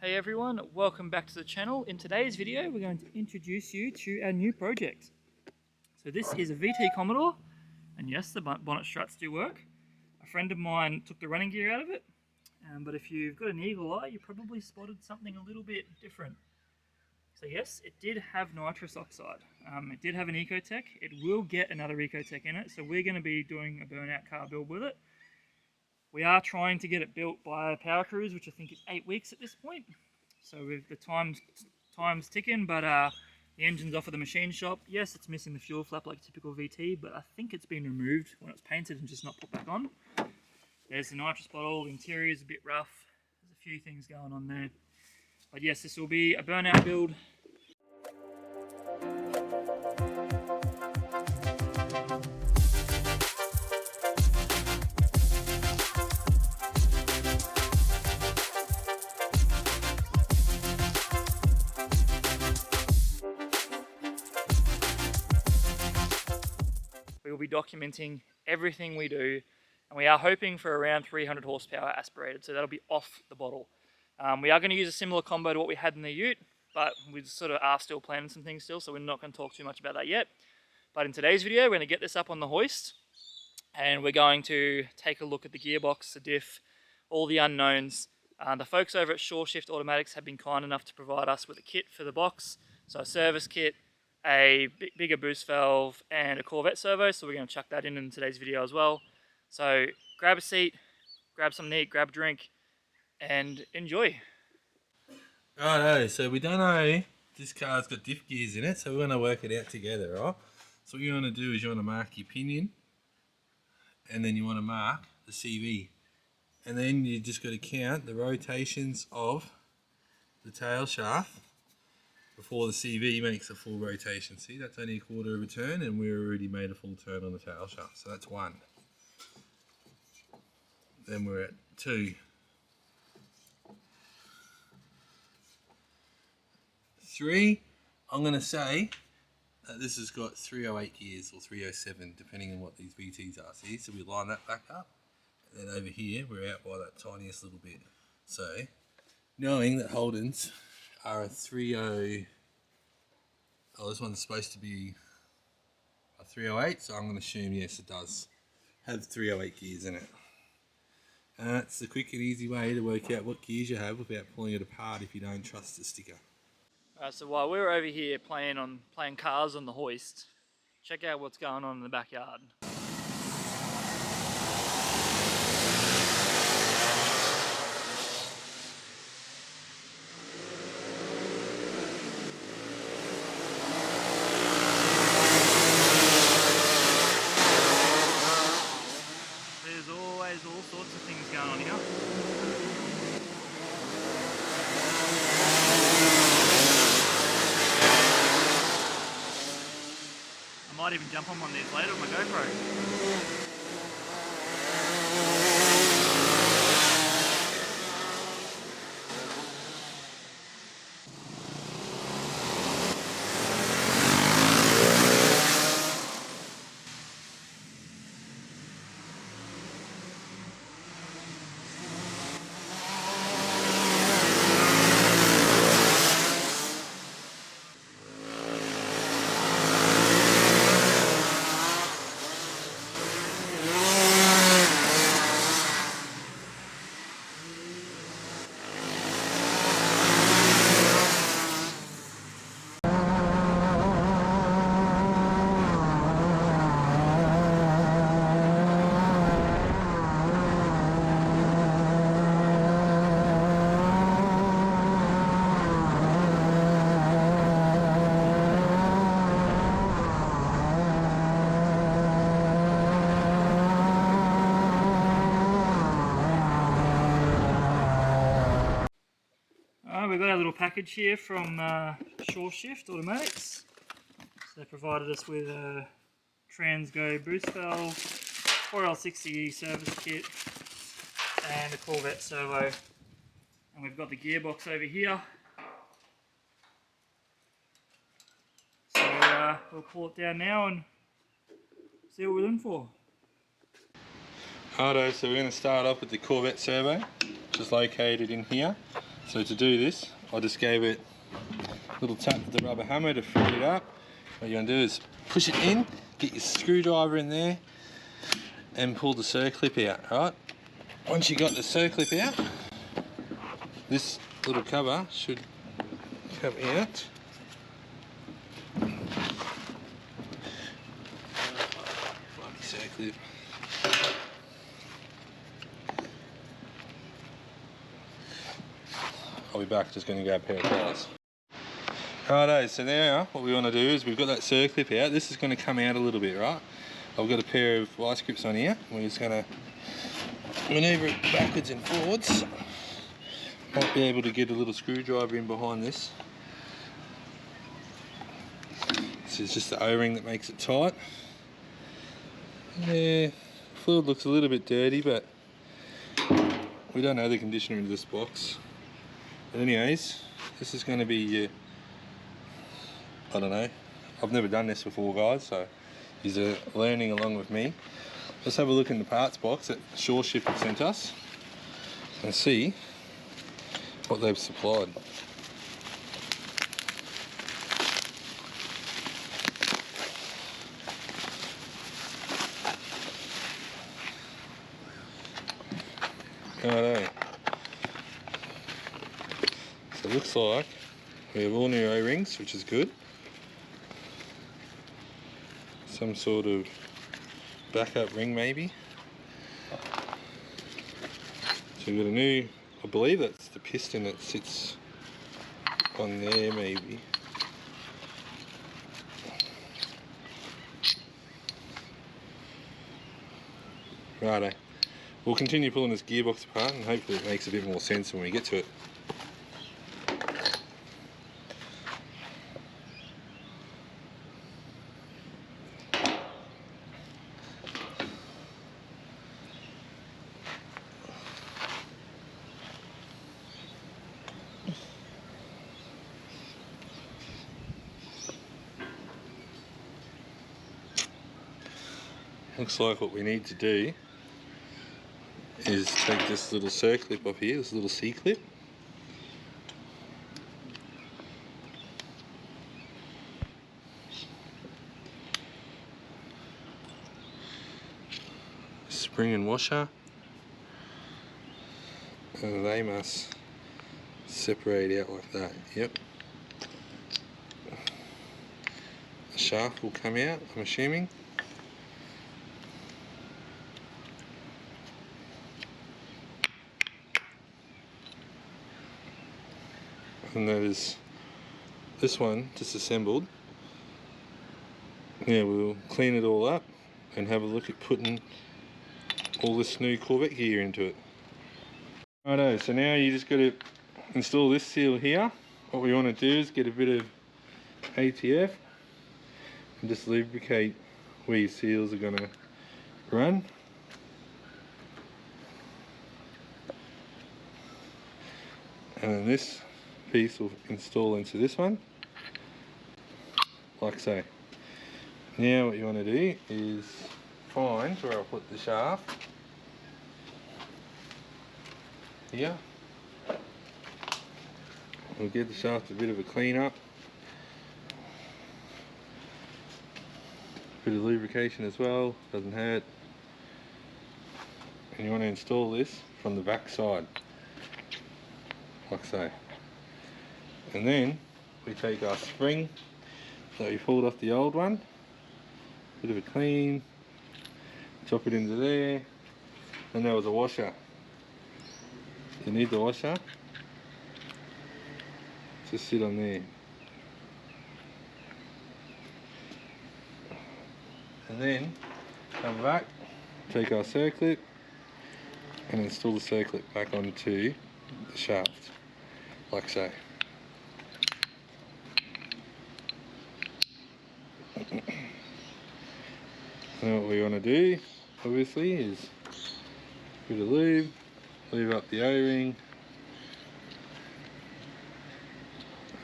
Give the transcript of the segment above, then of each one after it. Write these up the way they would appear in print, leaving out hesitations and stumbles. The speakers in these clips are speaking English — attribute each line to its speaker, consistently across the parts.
Speaker 1: Hey everyone, welcome back to the channel. In today's video we're going to introduce you to our new project. So this is a VT Commodore, and yes, the bonnet struts do work. A friend of mine took the running gear out of it, but if you've got an eagle eye you probably spotted something a little bit different. So yes, it did have nitrous oxide. It did have an Ecotec. It will get another Ecotec in it, so we're going to be doing a burnout car build with it. We are trying to get it built by a power cruise, which I think is 8 weeks at this point. So with the time's ticking, but the engine's off of the machine shop. Yes, it's missing the fuel flap like a typical VT, but I think it's been removed when it was painted and just not put back on. There's the nitrous bottle. The interior is a bit rough. There's a few things going on there. But yes, this will be a burnout build. We will be documenting everything we do, and we are hoping for around 300 horsepower aspirated, so that'll be off the bottle. We are going to use a similar combo to what we had in the Ute, but we sort of are still planning some things still, so we're not going to talk too much about that yet. But in today's video, we're going to get this up on the hoist, and we're going to take a look at the gearbox, the diff, all the unknowns. The folks over at Shore Shift Automatics have been kind enough to provide us with a kit for the box, so a service kit, a bigger boost valve, and a Corvette servo, so we're going to chuck that in today's video as well. So grab a seat, grab something to eat, grab a drink, and enjoy.
Speaker 2: Righto, so we don't know this car's got diff gears in it, so we're going to work it out together, right? So what you want to do is you want to mark your pinion, and then you want to mark the CV. And then you just got to count the rotations of the tail shaft before the CV makes a full rotation. See, that's only a quarter of a turn, and we've already made a full turn on the tail shaft, so that's 1. Then we're at 2. 3, I'm going to say that this has got 308 gears or 307, depending on what these VTs are. See, so we line that back up, and then over here we're out by that tiniest little bit. So, knowing that Holdens are a 30, oh, this one's supposed to be a 308, so I'm going to assume yes, it does have 308 gears in it. And that's the quick and easy way to work out what gears you have without pulling it apart if you don't trust the sticker.
Speaker 1: So while we're over here playing cars on the hoist, check out what's going on in the backyard. There's always all sorts of things going on here. I might even jump on one of these later with my GoPro. We've got our little package here from Shore Shift Automatics. So they provided us with a Transgo boost valve, 4L60 service kit, and a Corvette servo. And we've got the gearbox over here. So we'll pull it down now and see what we're in for.
Speaker 2: Righto, so we're going to start off with the Corvette servo, which is located in here. So to do this, I just gave it a little tap with the rubber hammer to free it up. What you're going to do is push it in, get your screwdriver in there and pull the circlip out, right? Once you got the circlip out, this little cover should come out. Circlip. I'll be back, just going to grab a pair of pliers. Righto, so now what we want to do is we've got that circlip out. This is going to come out a little bit, right? I've got a pair of vice grips on here. We're just going to manoeuvre it backwards and forwards. Might be able to get a little screwdriver in behind this. This is just the O-ring that makes it tight. Yeah, fluid looks a little bit dirty, but we don't know the conditioner in this box. But anyways, this is going to be, I don't know, I've never done this before, guys, so you're learning along with me. Let's have a look in the parts box that SureShip have sent us and see what they've supplied. Righto. So it looks like we have all new O-rings, which is good. Some sort of backup ring maybe. So we've got a new, I believe that's the piston that sits on there maybe. Righto. We'll continue pulling this gearbox apart and hopefully it makes a bit more sense when we get to it. Looks like what we need to do is take this little circlip off here, this little C-clip. Spring and washer. And they must separate out like that, yep. The shaft will come out, I'm assuming. And that is this one disassembled. Yeah, we'll clean it all up and have a look at putting all this new Corvette gear into it. Righto, so now you just got to install this seal here. What we want to do is get a bit of ATF and just lubricate where your seals are going to run. And then this piece will install into this one, like so. Now what you want to do is find where I'll put the shaft. Here. We'll give the shaft a bit of a clean up. Bit of lubrication as well, doesn't hurt. And you want to install this from the back side, like so. And then we take our spring that we pulled off the old one, bit of a clean, chop it into there, and there was a washer. You need the washer, just sit on there. And then come back, take our circlip and install the circlip back onto the shaft, like so. And what we want to do, obviously, is a bit of lube, lube up the O-ring,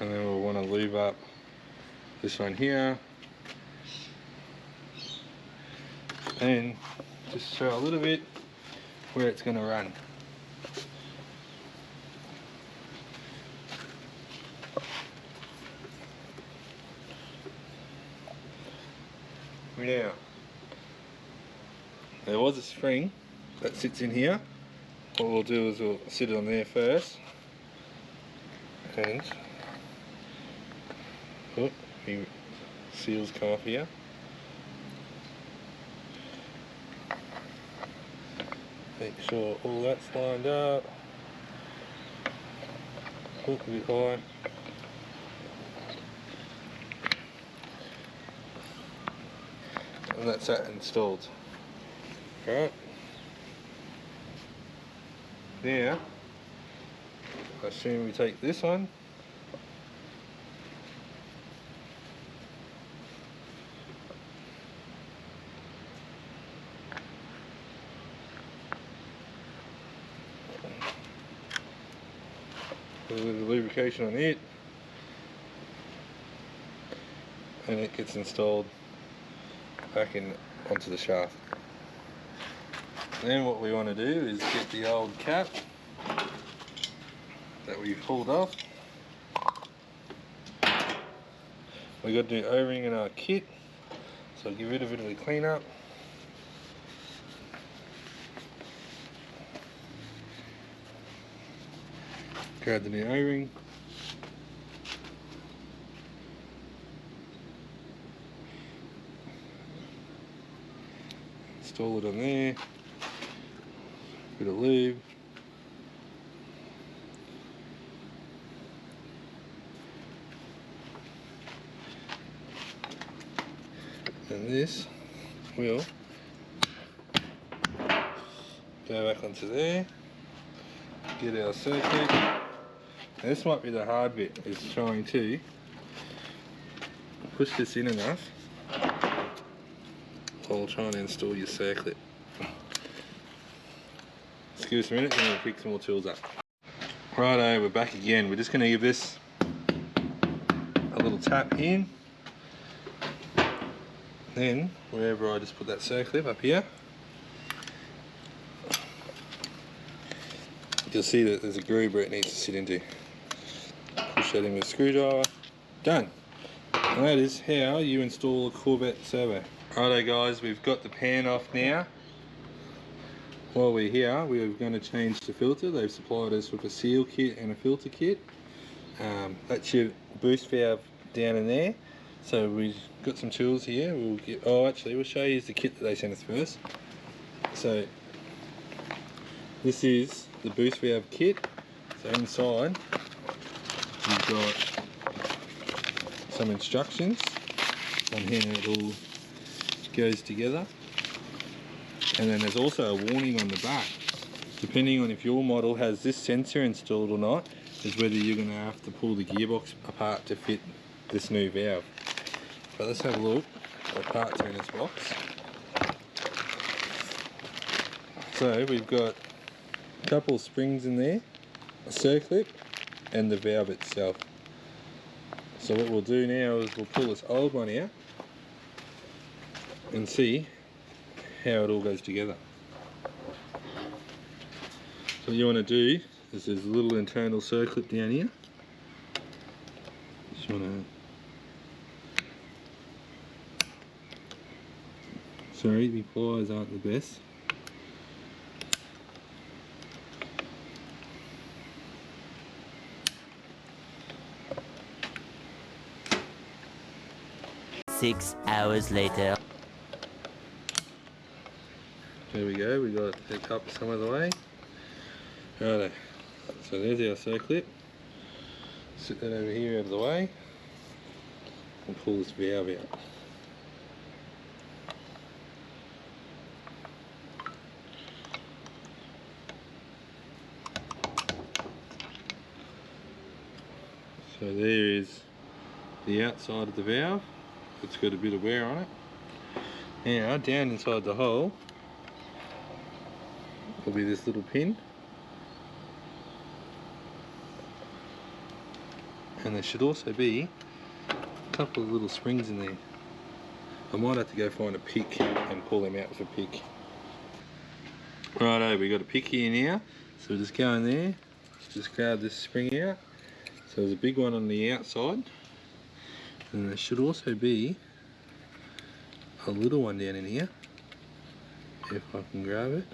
Speaker 2: and then we'll want to lube up this one here, and just show a little bit where it's going to run. Now, there was a spring that sits in here. What we'll do is we'll sit it on there first, and the seals come off here. Make sure all that's lined up. Hook a bit high. And that's that installed. Right. Now, I assume we take this one. Put a little lubrication on it. And it gets installed back in onto the shaft. Then what we want to do is get the old cap that we pulled off. We got to do O-ring in our kit, so I'll give it a bit of a clean up. Grab the new O-ring. Install it on there. Bit of lube. And this will go back onto there. Get our circuit. And this might be the hard bit, is trying to push this in enough while trying to install your circlip. Just give us a minute and we'll pick some more tools up. Righto, we're back again. We're just going to give this a little tap in. Then, wherever I just put that circlip up here, you'll see that there's a groove where it needs to sit into. Push that in with a screwdriver. Done. And that is how you install a Corvette servo. Righto guys, we've got the pan off now. While we're here, we're going to change the filter. They've supplied us with a seal kit and a filter kit. That's your boost valve down in there. So we've got some tools here. We'll show you the kit that they sent us first. So this is the boost valve kit. So inside you've got some instructions on how it all goes together. And then there's also a warning on the back. Depending on if your model has this sensor installed or not, is whether you're going to have to pull the gearbox apart to fit this new valve. But let's have a look at the parts in this box. So we've got a couple of springs in there, a circlip, and the valve itself. So what we'll do now is we'll pull this old one out and see how it all goes together. So what you want to do is there's a little internal circlip down here. Just want to, sorry, my pliers aren't the best.
Speaker 3: Six hours later.
Speaker 2: There we go, we got it up some of the way. Righto, so there's our circlip. Sit that over here out of the way and pull this valve out. So there is the outside of the valve. It's got a bit of wear on it. Now down inside the hole will be this little pin, and there should also be a couple of little springs in there. I might have to go find a pick and pull them out with a pick. Righto, we got a pick here now, so we'll just go in there, just grab this spring out. So there's a big one on the outside, and there should also be a little one down in here, if I can grab it.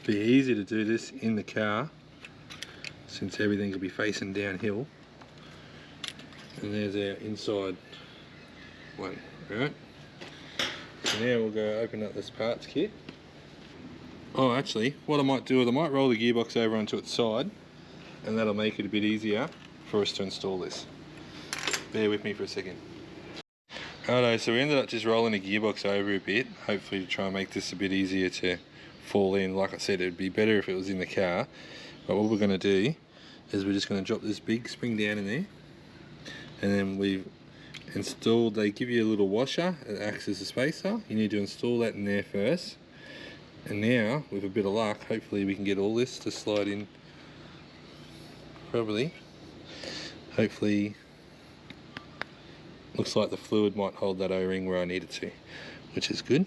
Speaker 2: Be easy to do this in the car since everything will be facing downhill. And there's our inside one, right? So now we'll go open up this parts kit. Oh, actually, what I might do is I might roll the gearbox over onto its side, and that'll make it a bit easier for us to install this. Bear with me for a second. Righto, so we ended up just rolling the gearbox over a bit, hopefully to try and make this a bit easier to fall in. Like I said, it'd be better if it was in the car, but what we're going to do is we're just going to drop this big spring down in there, and then we've installed, they give you a little washer that acts as a spacer. You need to install that in there first, and now with a bit of luck hopefully we can get all this to slide in properly. Hopefully, looks like the fluid might hold that O-ring where I need it to, which is good.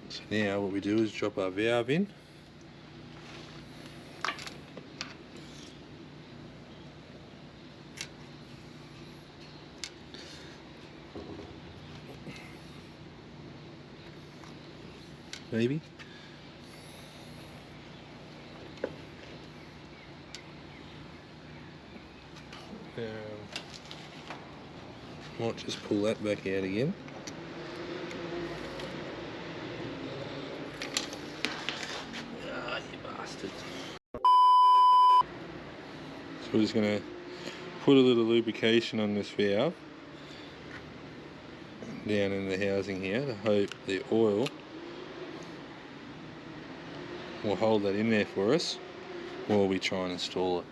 Speaker 2: So now what we do is drop our valve in. Maybe. Might just pull that back out again. Ah, you bastard. So we're just going to put a little lubrication on this valve down in the housing here to hope the oil will hold that in there for us while we try and install it.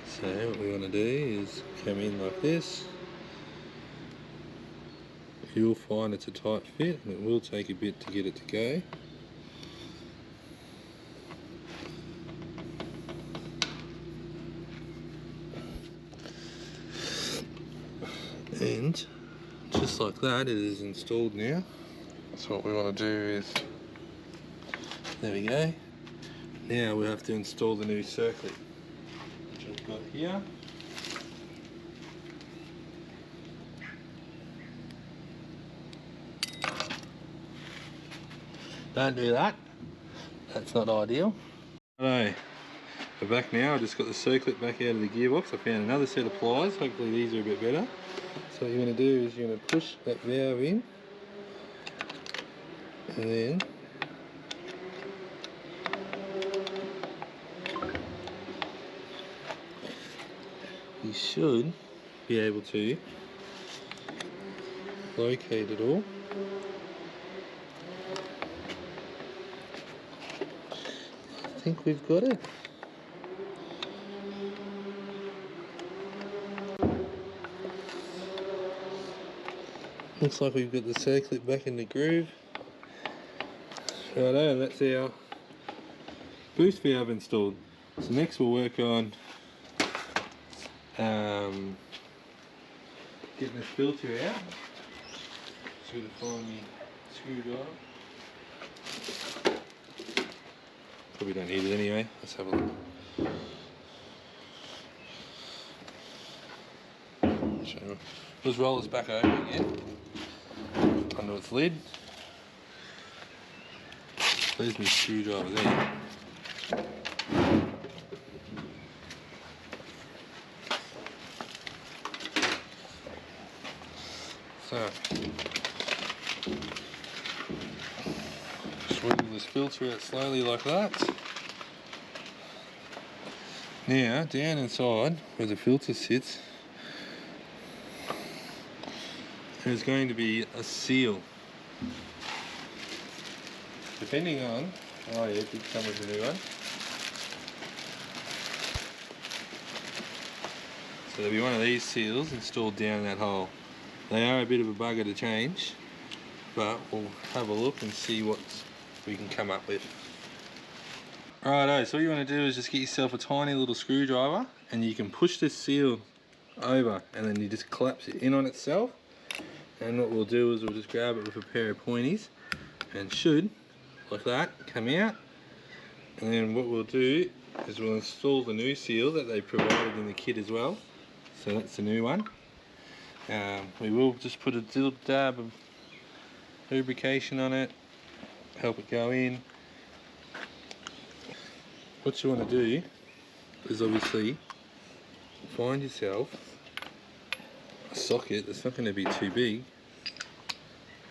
Speaker 2: So what we want to do is come in like this. You'll find it's a tight fit and it will take a bit to get it to go. And just like that, it is installed now. So what we want to do is, there we go. Now we have to install the new circuit, which I've got here. Don't do that, that's not ideal. Righto, we're back now. I just got the circlip back out of the gearbox. I found another set of pliers, hopefully these are a bit better. So what you're going to do is you're going to push that valve in, and then you should be able to locate it all. I think we've got it. Looks like we've got the circlip back in the groove. Righto, and that's our boost valve installed. So next we'll work on getting this filter out. So to find me screwdriver. Probably don't need it anyway. Let's have a look. So let's roll this back over again onto its lid. There's my screwdriver there. So just wiggle this filter out slowly like that. Now down inside where the filter sits, there's going to be a seal. Depending on, oh yeah, it did come with a new one. So there'll be one of these seals installed down that hole. They are a bit of a bugger to change, but we'll have a look and see what we can come up with. Righto, so what you want to do is just get yourself a tiny little screwdriver and you can push this seal over and then you just collapse it in on itself. And what we'll do is we'll just grab it with a pair of pointies and should like that, come out, and then what we'll do is we'll install the new seal that they provided in the kit as well. So that's the new one. We will just put a little dab of lubrication on it, help it go in. What you want to do is obviously find yourself a socket that's not going to be too big,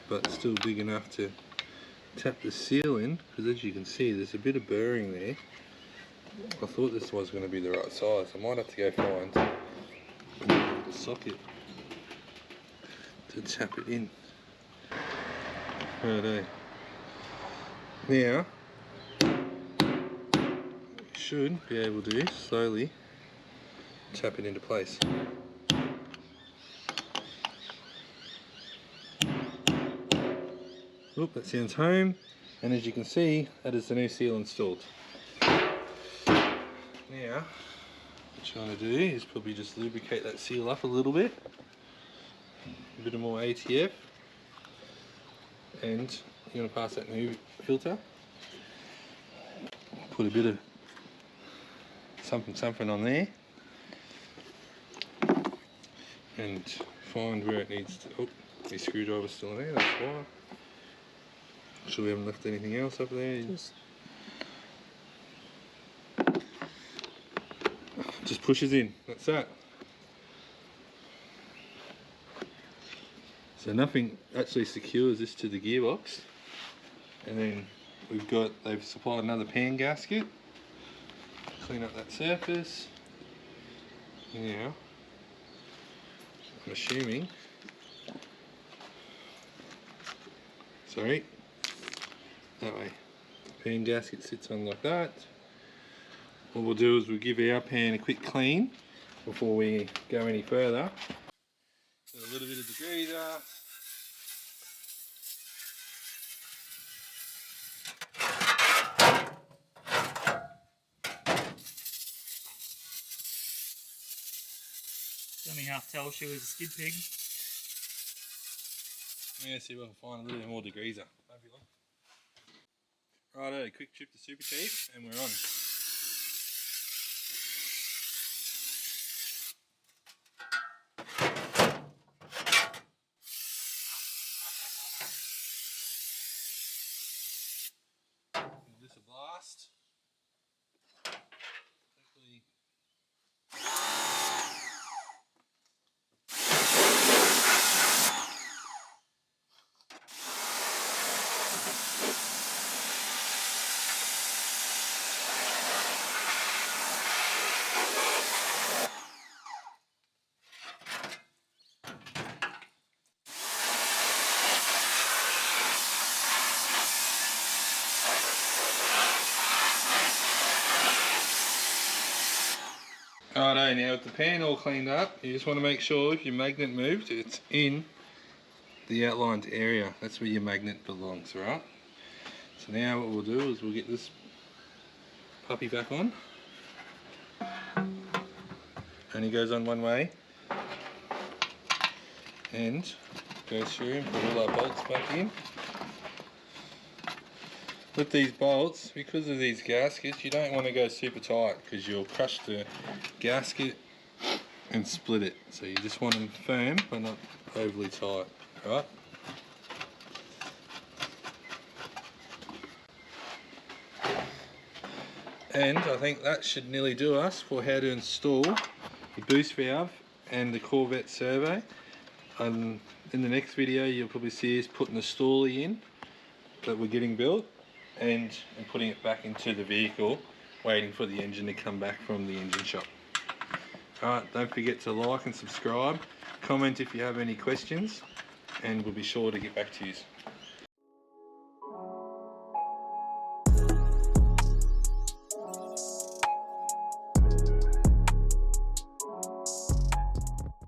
Speaker 2: but still big enough to tap the seal in, because as you can see there's a bit of burring there. I thought this was going to be the right size. I might have to go find a socket to tap it in. Righto. Now, you should be able to slowly tap it into place. Oop, that sounds home, and as you can see, that is the new seal installed. Now, what you want to do is probably just lubricate that seal up a little bit, a bit of more ATF, and you're going to pass that new filter, put a bit of something on there, and find where it needs to. Oh, the screwdriver's still in there, that's why. Make sure we haven't left anything else up there. Just pushes in, that's that. So nothing actually secures this to the gearbox. And then they've supplied another pan gasket. Clean up that surface. Now, I'm assuming, that way. Pan gasket sits on like that. What we'll do is we'll give our pan a quick clean before we go any further. A little bit of degreaser.
Speaker 1: Let me half tell she was a skid pig.
Speaker 2: Yeah, see if I can find a little bit more degreaser. Righto, quick trip to Super Cheap and we're on. Give this a blast. Hopefully. Righto, now with the pan all cleaned up, you just want to make sure if your magnet moved, it's in the outlined area. That's where your magnet belongs, right? So now what we'll do is we'll get this puppy back on. Only goes on one way. And go through and put all our bolts back in. With these bolts, because of these gaskets, you don't want to go super tight because you'll crush the gasket and split it. So you just want them firm but not overly tight, right? And I think that should nearly do us for how to install the boost valve and the Corvette servo. In the next video you'll probably see us putting the stoolie in that we're getting built and putting it back into the vehicle, waiting for the engine to come back from the engine shop. Alright, don't forget to like and subscribe, comment if you have any questions, and we'll be sure to get back to you.